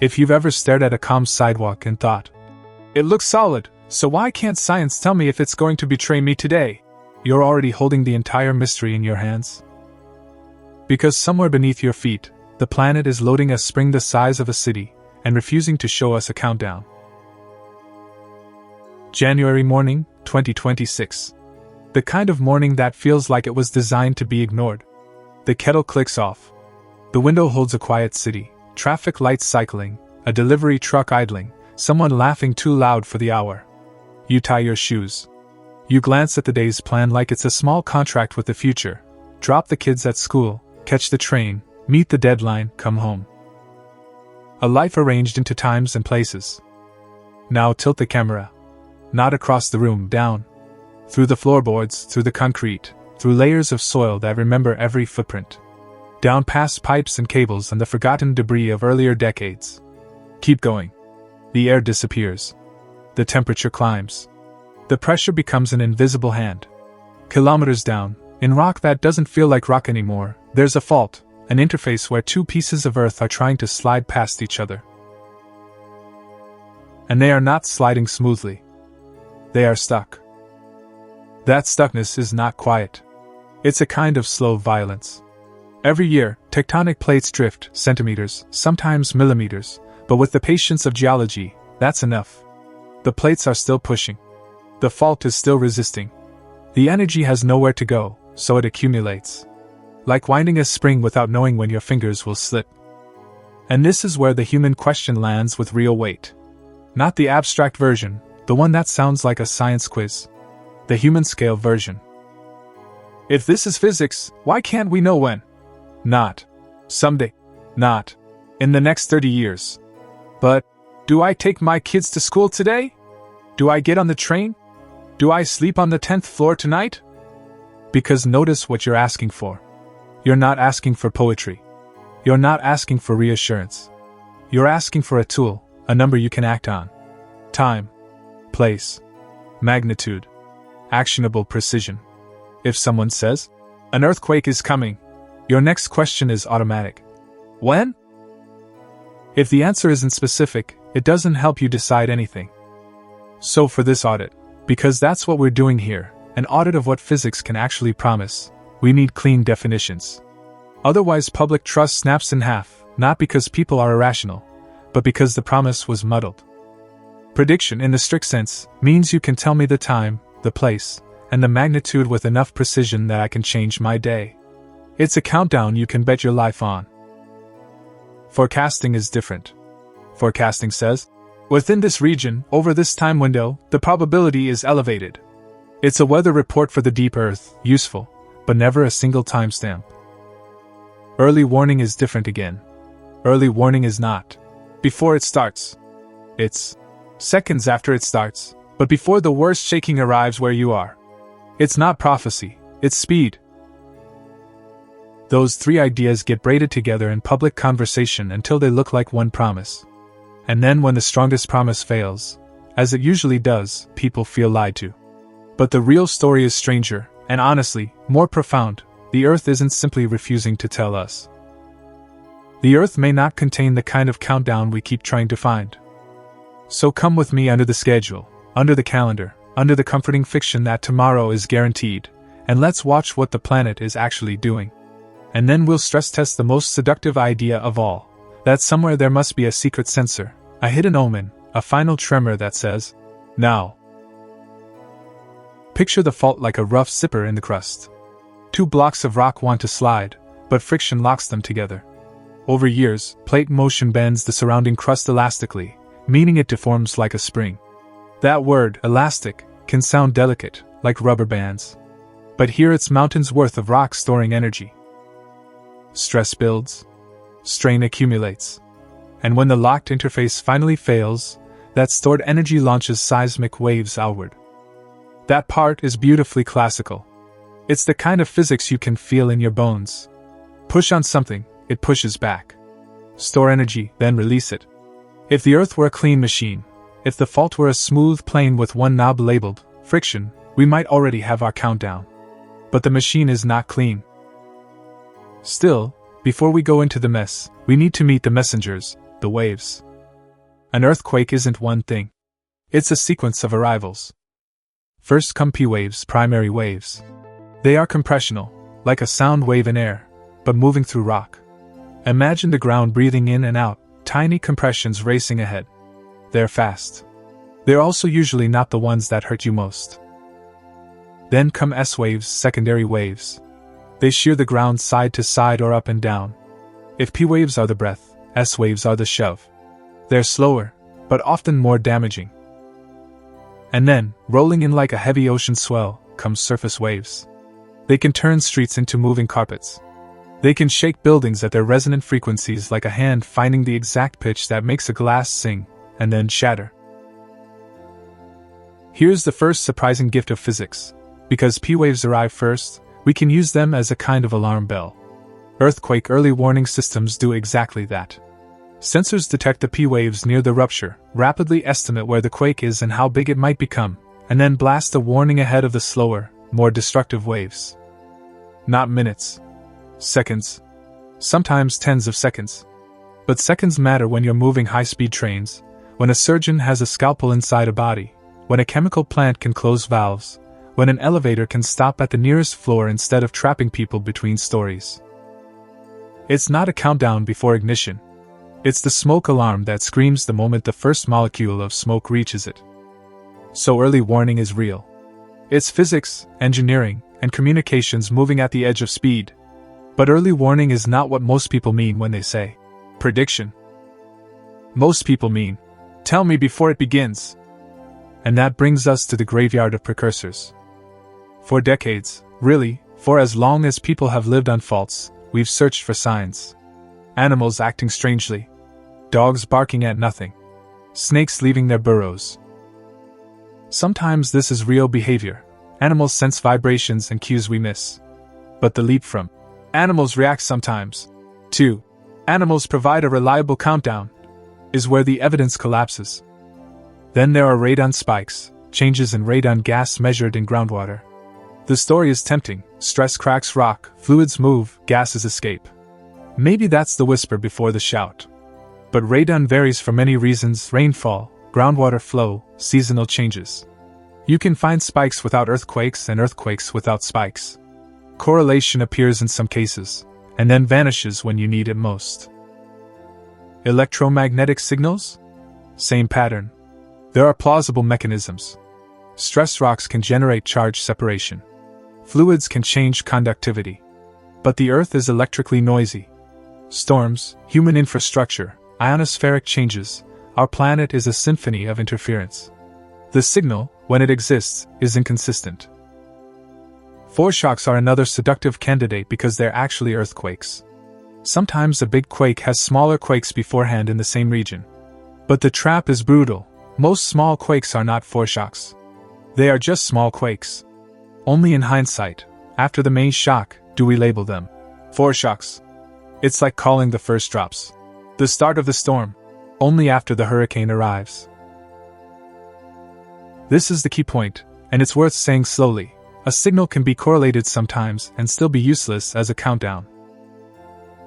If you've ever stared at a calm sidewalk and thought, "It looks solid, so why can't science tell me if it's going to betray me today?" You're already holding the entire mystery in your hands. Because somewhere beneath your feet, the planet is loading a spring the size of a city and refusing to show us a countdown. January morning, 2026. The kind of morning that feels like it was designed to be ignored. The kettle clicks off. The window holds a quiet city, traffic lights cycling, a delivery truck idling, someone laughing too loud for the hour. You tie your shoes. You glance at the day's plan like it's a small contract with the future. Drop the kids at school, catch the train, meet the deadline, come home. A life arranged into times and places. Now tilt the camera. Not across the room, down. Through the floorboards, through the concrete, through layers of soil that remember every footprint. Down past pipes and cables and the forgotten debris of earlier decades. Keep going. The air disappears. The temperature climbs. The pressure becomes an invisible hand. Kilometers down, in rock that doesn't feel like rock anymore, there's a fault, an interface where two pieces of earth are trying to slide past each other. And they are not sliding smoothly. They are stuck. That stuckness is not quiet. It's a kind of slow violence. Every year, tectonic plates drift centimeters, sometimes millimeters, but with the patience of geology, that's enough. The plates are still pushing. The fault is still resisting. The energy has nowhere to go, so it accumulates. Like winding a spring without knowing when your fingers will slip. And this is where the human question lands with real weight. Not the abstract version, the one that sounds like a science quiz. The human scale version. If this is physics, why can't we know when? Not someday. Not in the next 30 years. But, do I take my kids to school today? Do I get on the train? Do I sleep on the 10th floor tonight? Because notice what you're asking for. You're not asking for poetry. You're not asking for reassurance. You're asking for a tool, a number you can act on. Time, place, magnitude, actionable precision. If someone says, "An earthquake is coming," your next question is automatic. When? If the answer isn't specific, it doesn't help you decide anything. So for this audit, because that's what we're doing here, an audit of what physics can actually promise, we need clean definitions. Otherwise public trust snaps in half, not because people are irrational, but because the promise was muddled. Prediction in the strict sense means you can tell me the time, the place, and the magnitude with enough precision that I can change my day. It's a countdown you can bet your life on. Forecasting is different. Forecasting says, within this region, over this time window, the probability is elevated. It's a weather report for the deep earth, useful, but never a single timestamp. Early warning is different again. Early warning is not before it starts. It's seconds after it starts, but before the worst shaking arrives where you are. It's not prophecy, it's speed. Those three ideas get braided together in public conversation until they look like one promise. And then when the strongest promise fails, as it usually does, people feel lied to. But the real story is stranger, and honestly, more profound. The Earth isn't simply refusing to tell us. The Earth may not contain the kind of countdown we keep trying to find. So come with me under the schedule, under the calendar, under the comforting fiction that tomorrow is guaranteed, and let's watch what the planet is actually doing. And then we'll stress test the most seductive idea of all, that somewhere there must be a secret sensor, a hidden omen, a final tremor that says, now. Picture the fault like a rough zipper in the crust. Two blocks of rock want to slide, but friction locks them together. Over years, plate motion bends the surrounding crust elastically, meaning it deforms like a spring. That word, elastic, can sound delicate, like rubber bands. But here it's mountains worth of rock storing energy. Stress builds. Strain accumulates. And when the locked interface finally fails, that stored energy launches seismic waves outward. That part is beautifully classical. It's the kind of physics you can feel in your bones. Push on something, it pushes back. Store energy, then release it. If the Earth were a clean machine, if the fault were a smooth plane with one knob labeled friction, we might already have our countdown. But the machine is not clean. Still, before we go into the mess, we need to meet the messengers, the waves. An earthquake isn't one thing. It's a sequence of arrivals. First come P waves, primary waves. They are compressional, like a sound wave in air, but moving through rock. Imagine the ground breathing in and out, tiny compressions racing ahead. They're fast. They're also usually not the ones that hurt you most. Then come S waves, secondary waves. They shear the ground side to side or up and down. If P waves are the breath, S waves are the shove. They're slower, but often more damaging. And then, rolling in like a heavy ocean swell, come surface waves. They can turn streets into moving carpets. They can shake buildings at their resonant frequencies like a hand finding the exact pitch that makes a glass sing, and then shatter. Here's the first surprising gift of physics. Because P waves arrive first, we can use them as a kind of alarm bell. Earthquake early warning systems do exactly that. Sensors detect the P waves near the rupture, rapidly estimate where the quake is and how big it might become, and then blast a warning ahead of the slower, more destructive waves. Not minutes. Seconds. Sometimes tens of seconds. But seconds matter when you're moving high-speed trains, when a surgeon has a scalpel inside a body, when a chemical plant can close valves, when an elevator can stop at the nearest floor instead of trapping people between stories. It's not a countdown before ignition. It's the smoke alarm that screams the moment the first molecule of smoke reaches it. So early warning is real. It's physics, engineering, and communications moving at the edge of speed. But early warning is not what most people mean when they say prediction. Most people mean, tell me before it begins. And that brings us to the graveyard of precursors. For decades, really, for as long as people have lived on faults, we've searched for signs. Animals acting strangely. Dogs barking at nothing. Snakes leaving their burrows. Sometimes this is real behavior. Animals sense vibrations and cues we miss. But the leap from animals react sometimes to animals provide a reliable countdown is where the evidence collapses. Then there are radon spikes, changes in radon gas measured in groundwater. The story is tempting. Stress cracks rock, fluids move, gases escape. Maybe that's the whisper before the shout. But radon varies for many reasons: rainfall, groundwater flow, seasonal changes. You can find spikes without earthquakes and earthquakes without spikes. Correlation appears in some cases, and then vanishes when you need it most. Electromagnetic signals? Same pattern. There are plausible mechanisms. Stress rocks can generate charge separation. Fluids can change conductivity. But the Earth is electrically noisy. Storms, human infrastructure, ionospheric changes, our planet is a symphony of interference. The signal, when it exists, is inconsistent. Foreshocks are another seductive candidate because they're actually earthquakes. Sometimes a big quake has smaller quakes beforehand in the same region. But the trap is brutal. Most small quakes are not foreshocks. They are just small quakes. Only in hindsight, after the main shock, do we label them foreshocks. It's like calling the first drops, the start of the storm, only after the hurricane arrives. This is the key point, and it's worth saying slowly. A signal can be correlated sometimes and still be useless as a countdown.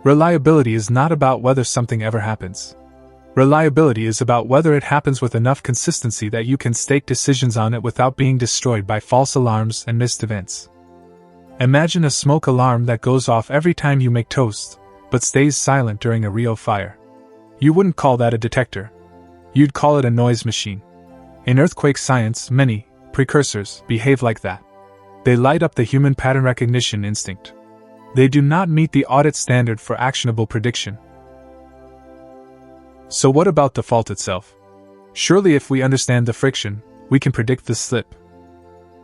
Reliability is not about whether something ever happens. Reliability is about whether it happens with enough consistency that you can stake decisions on it without being destroyed by false alarms and missed events. Imagine a smoke alarm that goes off every time you make toast, but stays silent during a real fire. You wouldn't call that a detector. You'd call it a noise machine. In earthquake science, many precursors behave like that. They light up the human pattern recognition instinct. They do not meet the audit standard for actionable prediction. So what about the fault itself? Surely if we understand the friction, we can predict the slip.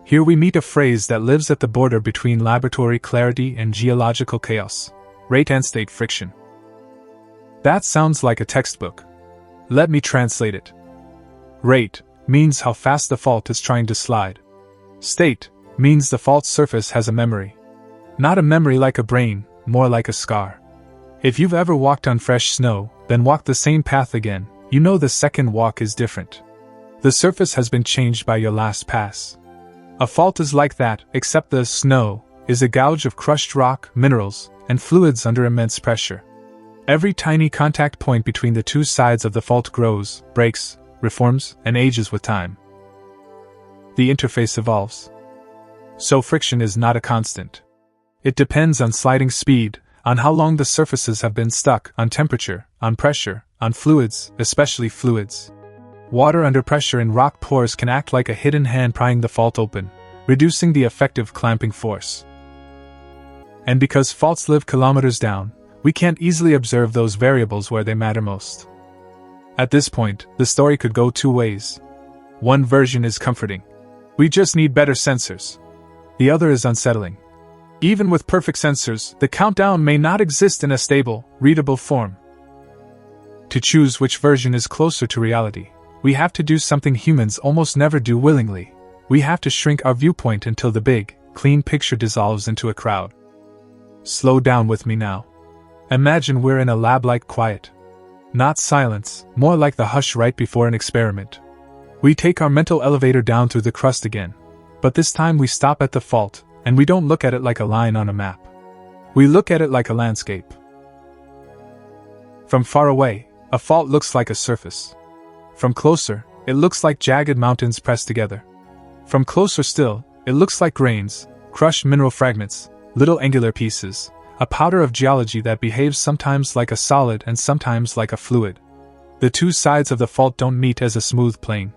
Here we meet a phrase that lives at the border between laboratory clarity and geological chaos: rate and state friction. That sounds like a textbook. Let me translate it. Rate means how fast the fault is trying to slide. State means the fault surface has a memory. Not a memory like a brain, more like a scar. If you've ever walked on fresh snow, then walked the same path again, you know the second walk is different. The surface has been changed by your last pass. A fault is like that, except the snow is a gouge of crushed rock, minerals, and fluids under immense pressure. Every tiny contact point between the two sides of the fault grows, breaks, reforms, and ages with time. The interface evolves. So friction is not a constant. It depends on sliding speed, on how long the surfaces have been stuck, on temperature, on pressure, on fluids, especially fluids. Water under pressure in rock pores can act like a hidden hand prying the fault open, reducing the effective clamping force. And because faults live kilometers down, we can't easily observe those variables where they matter most. At this point, the story could go two ways. One version is comforting. We just need better sensors. The other is unsettling. Even with perfect sensors, the countdown may not exist in a stable, readable form. To choose which version is closer to reality, we have to do something humans almost never do willingly. We have to shrink our viewpoint until the big, clean picture dissolves into a crowd. Slow down with me now. Imagine we're in a lab-like quiet. Not silence, more like the hush right before an experiment. We take our mental elevator down through the crust again. But this time we stop at the fault, and we don't look at it like a line on a map. We look at it like a landscape. From far away, a fault looks like a surface. From closer, it looks like jagged mountains pressed together. From closer still, it looks like grains, crushed mineral fragments, little angular pieces, a powder of geology that behaves sometimes like a solid and sometimes like a fluid. The two sides of the fault don't meet as a smooth plane.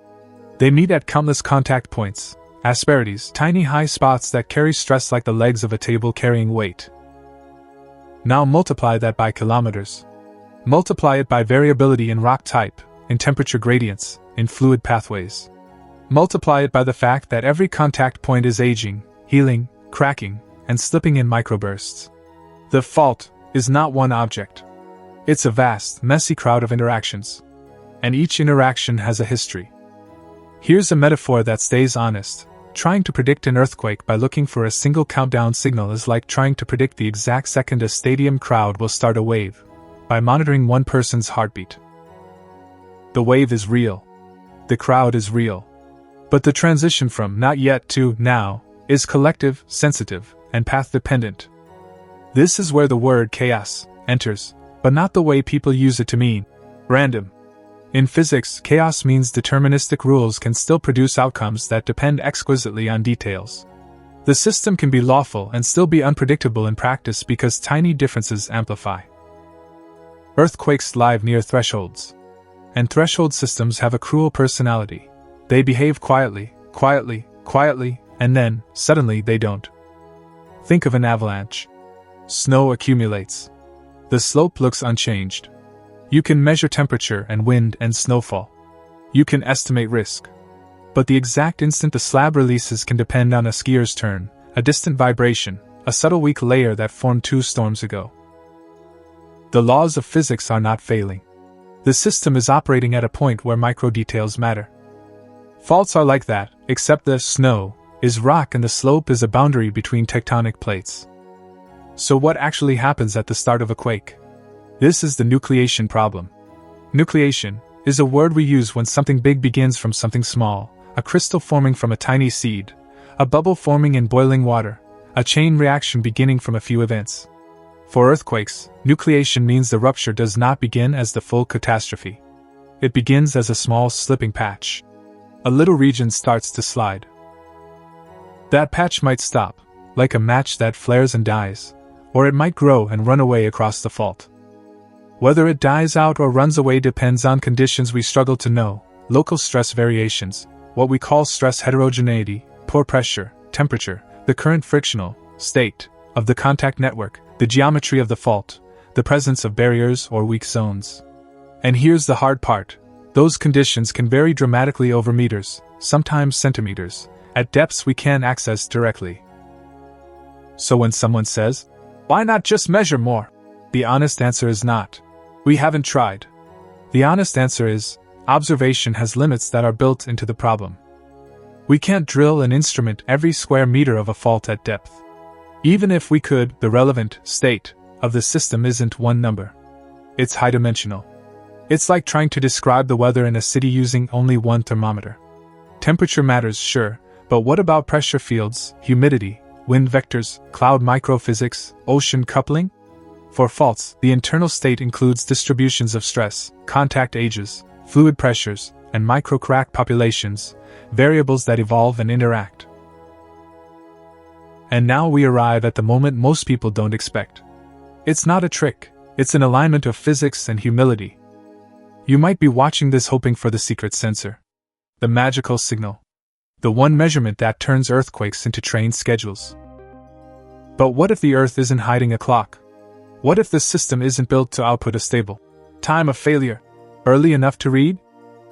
They meet at countless contact points, asperities, tiny high spots that carry stress like the legs of a table carrying weight. Now multiply that by kilometers. Multiply it by variability in rock type, in temperature gradients, in fluid pathways. Multiply it by the fact that every contact point is aging, healing, cracking, and slipping in microbursts. The fault is not one object. It's a vast, messy crowd of interactions. And each interaction has a history. Here's a metaphor that stays honest. Trying to predict an earthquake by looking for a single countdown signal is like trying to predict the exact second a stadium crowd will start a wave, by monitoring one person's heartbeat. The wave is real. The crowd is real. But the transition from not yet to now is collective, sensitive, and path-dependent. This is where the word chaos enters, but not the way people use it to mean random. In physics, chaos means deterministic rules can still produce outcomes that depend exquisitely on details. The system can be lawful and still be unpredictable in practice because tiny differences amplify. Earthquakes live near thresholds. And threshold systems have a cruel personality. They behave quietly, and then, suddenly they don't. Think of an avalanche. Snow accumulates. The slope looks unchanged. You can measure temperature and wind and snowfall. You can estimate risk. But the exact instant the slab releases can depend on a skier's turn, a distant vibration, a subtle weak layer that formed 2 storms ago. The laws of physics are not failing. The system is operating at a point where micro details matter. Faults are like that, except the snow is rock and the slope is a boundary between tectonic plates. So what actually happens at the start of a quake? This is the nucleation problem. Nucleation is a word we use when something big begins from something small, a crystal forming from a tiny seed, a bubble forming in boiling water, a chain reaction beginning from a few events. For earthquakes, nucleation means the rupture does not begin as the full catastrophe. It begins as a small slipping patch. A little region starts to slide. That patch might stop, like a match that flares and dies, or it might grow and run away across the fault. Whether it dies out or runs away depends on conditions we struggle to know: local stress variations, what we call stress heterogeneity, pore pressure, temperature, the current frictional state of the contact network, the geometry of the fault, the presence of barriers or weak zones. And here's the hard part: those conditions can vary dramatically over meters, sometimes centimeters, at depths we can't access directly. So when someone says, "Why not just measure more?" the honest answer is not, "We haven't tried." The honest answer is, observation has limits that are built into the problem. We can't drill and instrument every square meter of a fault at depth. Even if we could, the relevant state of the system isn't one number. It's high-dimensional. It's like trying to describe the weather in a city using only one thermometer. Temperature matters, sure, but what about pressure fields, humidity, wind vectors, cloud microphysics, ocean coupling? For faults, the internal state includes distributions of stress, contact ages, fluid pressures, and microcrack populations, variables that evolve and interact. And now we arrive at the moment most people don't expect. It's not a trick, it's an alignment of physics and humility. You might be watching this hoping for the secret sensor. The magical signal. The one measurement that turns earthquakes into train schedules. But what if the Earth isn't hiding a clock? What if the system isn't built to output a stable time of failure early enough to read?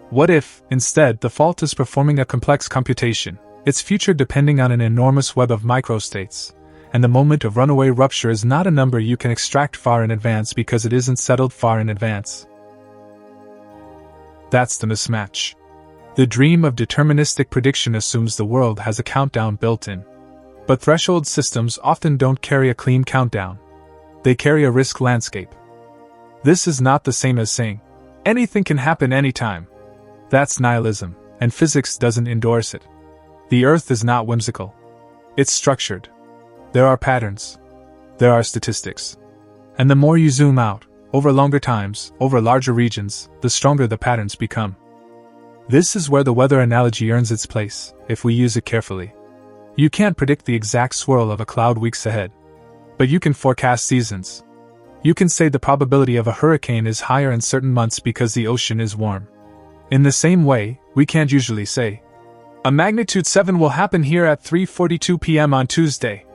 What if, instead, the fault is performing a complex computation, its future depending on an enormous web of microstates, and the moment of runaway rupture is not a number you can extract far in advance because it isn't settled far in advance? That's the mismatch. The dream of deterministic prediction assumes the world has a countdown built in. But threshold systems often don't carry a clean countdown. They carry a risk landscape. This is not the same as saying, anything can happen anytime. That's nihilism, and physics doesn't endorse it. The Earth is not whimsical. It's structured. There are patterns. There are statistics. And the more you zoom out, over longer times, over larger regions, the stronger the patterns become. This is where the weather analogy earns its place, if we use it carefully. You can't predict the exact swirl of a cloud weeks ahead. But you can forecast seasons. You can say the probability of a hurricane is higher in certain months because the ocean is warm. In the same way, we can't usually say, a magnitude 7 will happen here at 3:42 p.m. on Tuesday.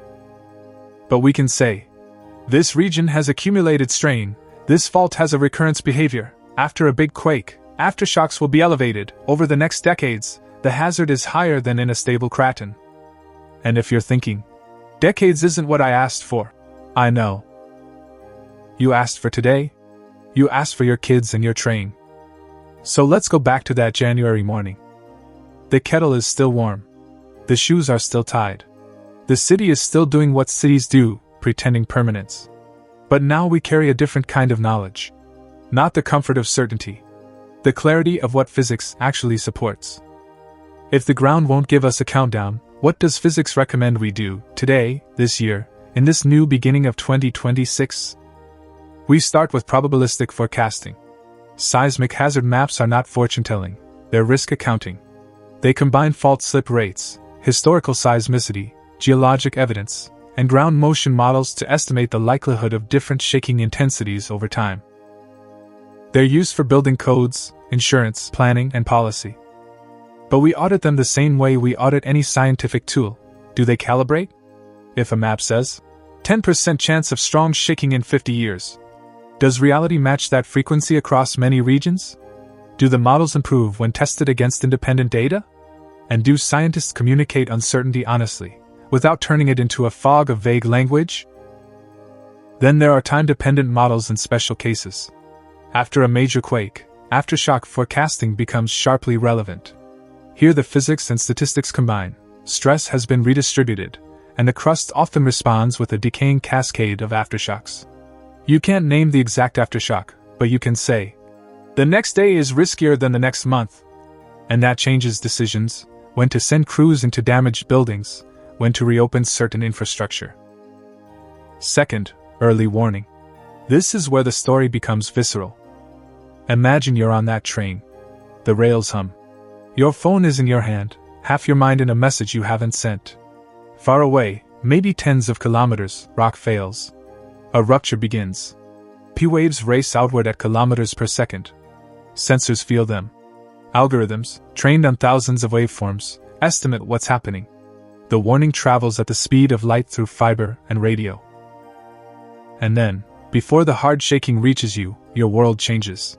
But we can say, this region has accumulated strain, this fault has a recurrence behavior, after a big quake, aftershocks will be elevated, over the next decades, the hazard is higher than in a stable craton. And if you're thinking, decades isn't what I asked for, I know. You asked for today? You asked for your kids and your train. So let's go back to that January morning. The kettle is still warm. The shoes are still tied. The city is still doing what cities do, pretending permanence. But now we carry a different kind of knowledge. Not the comfort of certainty. The clarity of what physics actually supports. If the ground won't give us a countdown, what does physics recommend we do, today, this year, in this new beginning of 2026? We start with probabilistic forecasting. Seismic hazard maps are not fortune-telling, they're risk accounting. They combine fault slip rates, historical seismicity, geologic evidence, and ground motion models to estimate the likelihood of different shaking intensities over time. They're used for building codes, insurance, planning, and policy. But we audit them the same way we audit any scientific tool. Do they calibrate? If a map says, 10% chance of strong shaking in 50 years, does reality match that frequency across many regions? Do the models improve when tested against independent data? And do scientists communicate uncertainty honestly, without turning it into a fog of vague language? Then there are time-dependent models in special cases. After a major quake, aftershock forecasting becomes sharply relevant. Here the physics and statistics combine, stress has been redistributed, and the crust often responds with a decaying cascade of aftershocks. You can't name the exact aftershock, but you can say, the next day is riskier than the next month. And that changes decisions, when to send crews into damaged buildings, when to reopen certain infrastructure. Second, early warning. This is where the story becomes visceral. Imagine you're on that train. The rails hum. Your phone is in your hand, half your mind in a message you haven't sent. Far away, maybe tens of kilometers, rock fails. A rupture begins. P waves race outward at kilometers per second. Sensors feel them. Algorithms, trained on thousands of waveforms, estimate what's happening. The warning travels at the speed of light through fiber and radio. And then, before the hard shaking reaches you, your world changes.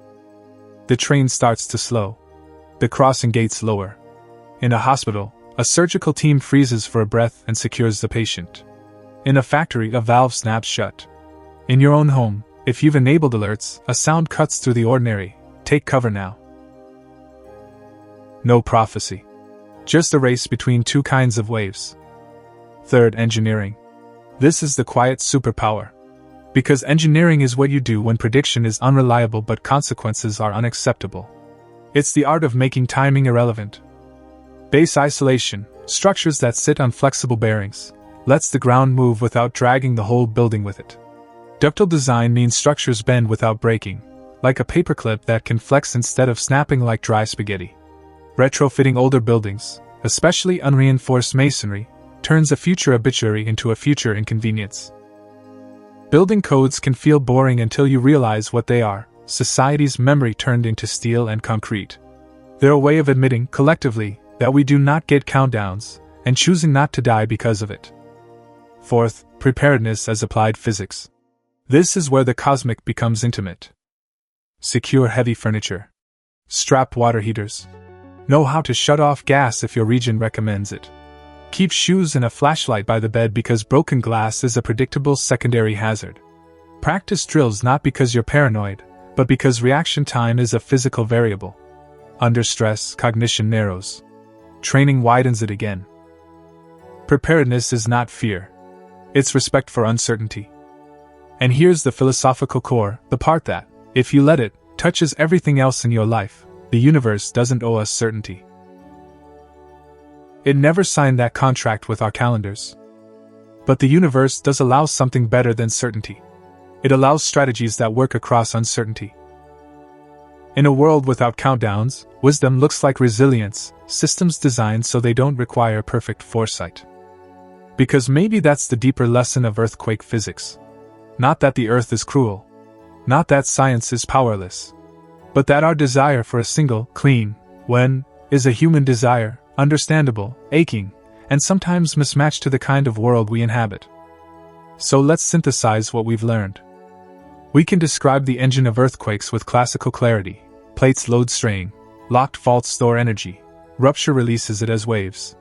The train starts to slow. The crossing gates lower. In a hospital, a surgical team freezes for a breath and secures the patient. In a factory, a valve snaps shut. In your own home, if you've enabled alerts, a sound cuts through the ordinary. Take cover now. No prophecy. Just a race between two kinds of waves. Third, engineering. This is the quiet superpower. Because engineering is what you do when prediction is unreliable but consequences are unacceptable. It's the art of making timing irrelevant. Base isolation, structures that sit on flexible bearings, lets the ground move without dragging the whole building with it. Ductile design means structures bend without breaking, like a paperclip that can flex instead of snapping like dry spaghetti. Retrofitting older buildings, especially unreinforced masonry, turns a future obituary into a future inconvenience. Building codes can feel boring until you realize what they are: society's memory turned into steel and concrete. They're a way of admitting, collectively, that we do not get countdowns, and choosing not to die because of it. Fourth, preparedness as applied physics. This is where the cosmic becomes intimate. Secure heavy furniture. Strap water heaters. Know how to shut off gas if your region recommends it. Keep shoes and a flashlight by the bed because broken glass is a predictable secondary hazard. Practice drills not because you're paranoid, but because reaction time is a physical variable. Under stress, cognition narrows. Training widens it again. Preparedness is not fear. It's respect for uncertainty. And here's the philosophical core, the part that, if you let it, touches everything else in your life. The universe doesn't owe us certainty. It never signed that contract with our calendars. But the universe does allow something better than certainty. It allows strategies that work across uncertainty. In a world without countdowns, wisdom looks like resilience, systems designed so they don't require perfect foresight. Because maybe that's the deeper lesson of earthquake physics. Not that the earth is cruel. Not that science is powerless. But that our desire for a single, clean, when, is a human desire, understandable, aching, and sometimes mismatched to the kind of world we inhabit. So let's synthesize what we've learned. We can describe the engine of earthquakes with classical clarity. Plates load strain, locked faults store energy, rupture releases it as waves.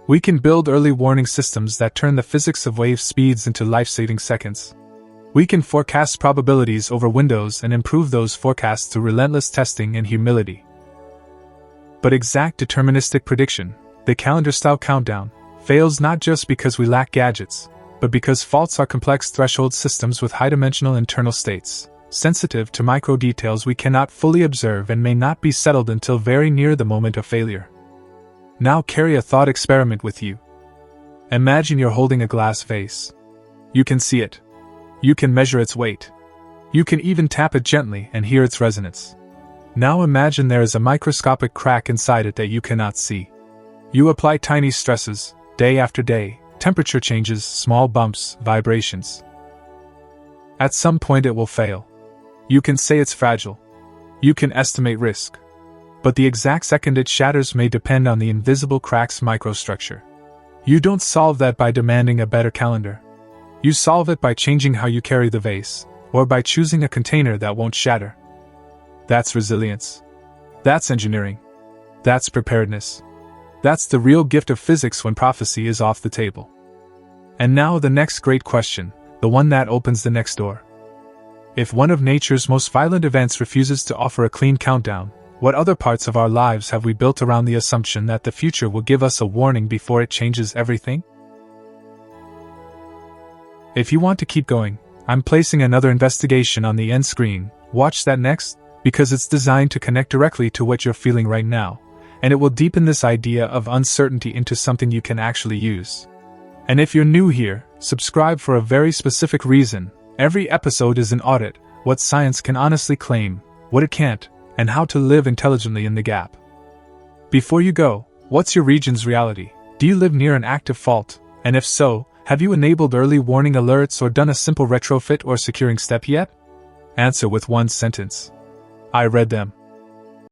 We can build early warning systems that turn the physics of wave speeds into life-saving seconds. We can forecast probabilities over windows and improve those forecasts through relentless testing and humility. But exact deterministic prediction, the calendar-style countdown, fails not just because we lack gadgets, but because faults are complex threshold systems with high-dimensional internal states, sensitive to micro-details we cannot fully observe and may not be settled until very near the moment of failure. Now carry a thought experiment with you. Imagine you're holding a glass vase. You can see it. You can measure its weight. You can even tap it gently and hear its resonance. Now imagine there is a microscopic crack inside it that you cannot see. You apply tiny stresses, day after day, temperature changes, small bumps, vibrations. At some point it will fail. You can say it's fragile. You can estimate risk. But the exact second it shatters may depend on the invisible crack's microstructure. You don't solve that by demanding a better calendar. You solve it by changing how you carry the vase, or by choosing a container that won't shatter. That's resilience. That's engineering. That's preparedness. That's the real gift of physics when prophecy is off the table. And now the next great question, the one that opens the next door. If one of nature's most violent events refuses to offer a clean countdown, what other parts of our lives have we built around the assumption that the future will give us a warning before it changes everything? If you want to keep going, I'm placing another investigation on the end screen. Watch that next, because it's designed to connect directly to what you're feeling right now, and it will deepen this idea of uncertainty into something you can actually use. And if you're new here, subscribe for a very specific reason. Every episode is an audit, what science can honestly claim, what it can't, and how to live intelligently in the gap. Before you go, what's your region's reality? Do you live near an active fault? And if so, have you enabled early warning alerts or done a simple retrofit or securing step yet? Answer with one sentence. I read them.